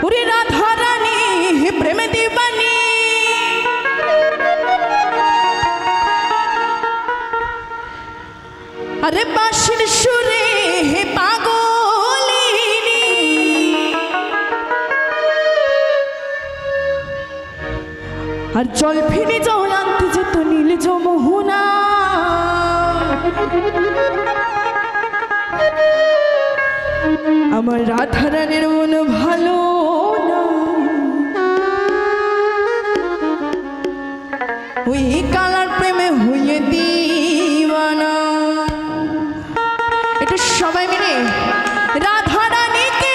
ওরে রাধা রানী প্রেমে দিবানি আরে বাঁশির সুরে পাগলিনী আর জল ফিরে জল আনতে যেত নীল যমুনা আমার রাধা রানীর মন ভালো না ওই কালার প্রেমে হয়ে দিওয়ানা এটা সবাই মিলে রাধা রানীকে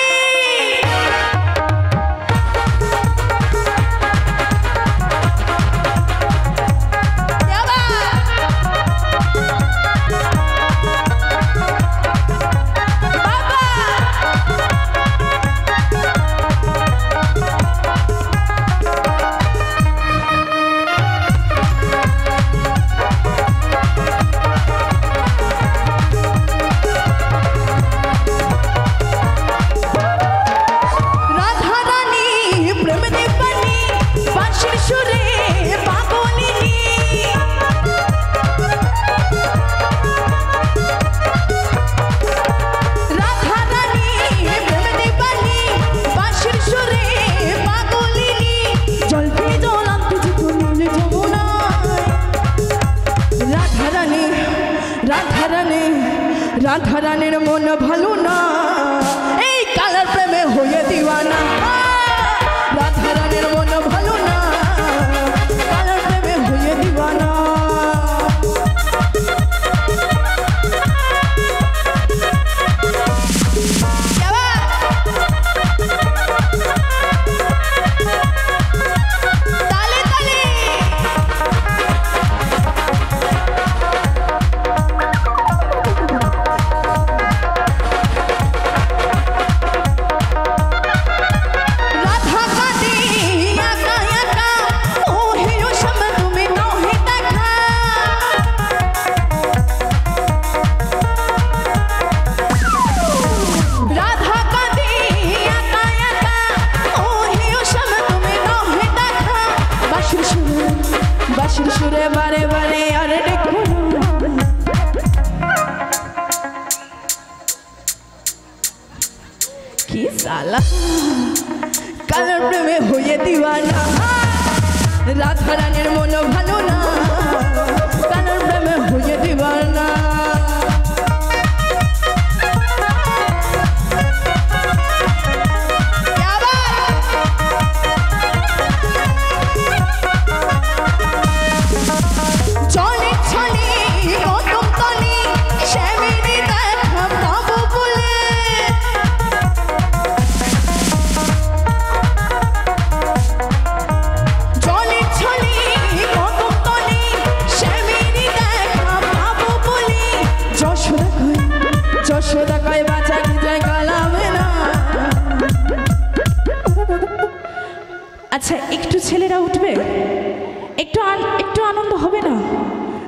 রাধা রানীর মন ভালো না এই কালার প্রেমে হয়ে দিওয়ানা রাধা রানীর মন ভালো না কালার প্রেমে হয়ে দিওয়ানা কি সালা কালার প্রেমে হয়ে দিওয়ানা রাধা রানীর মন ভালো না কালার প্রেমে হয়ে দিওয়ানা আচ্ছা একটু ছেলেরা উঠবে একটু আনন্দ হবে না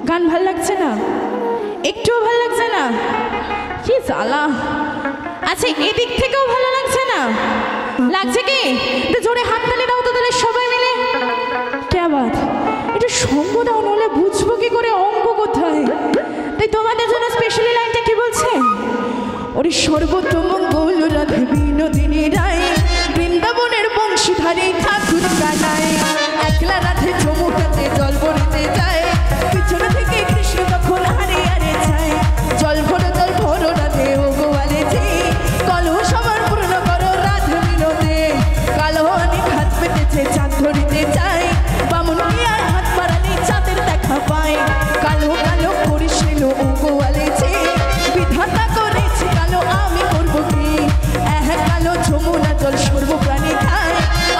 গান ভাল লাগছে না একটুও ভাল লাগছে না কি জ্বালা আচ্ছা এদিক থেকেও ভালো লাগছে না লাগছে কি একটু জোরে হাততালি দাও তো তাহলে সবাই মিলে কে বাত একটু সঙ্গ দাও নলে বুঝবো কি করে অঙ্ক কোথায় তাই তোমাদের জন্য স্পেশালি লাইনটা কি বলছে ওরে সর্বতমঙ্গল রাধে বিনোদিনী রায় বৃন্দাবনের বংশীধারী ঠাকুর কানায় একলা রাধে যমুনাতে জল ভরতে যায় পিছনে থেকে কৃষ্ণ তখন হারে হারে যায় জল ভরো রাধে ও গোয়ালে যে কলহ সবার পূর্ণ করো রাধে বিনোদে কালো অনেক হাত পেতেছে চাঁদ ধরিতে যায় বামুন আর হাত বাড়ালে চাঁদের দেখা পায় কালো কালো করিস নিল ও গোয়ালে যে বিধাতা করেছে কালো আমি করবো কি কালো যমুনা জল সর্বপ্রাণী খায়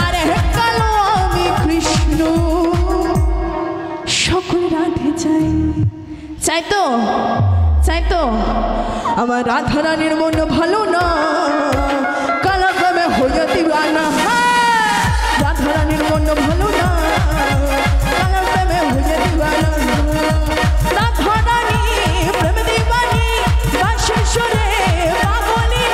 আর কালো আমি কৃষ্ণ সকল রাধে চাই তো আমার রাধা রানীর মন ভালো না কালা প্রেমে হয়ে দিওয়ানা রাধা রানীর মন ভালো না কালা প্রেমে হয়ে দিওয়ানা রাধা রানী প্রেমে দিবানি বাঁশির সুরে পাগলিনী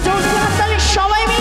জোরসে হাততালি সবাই মিলে।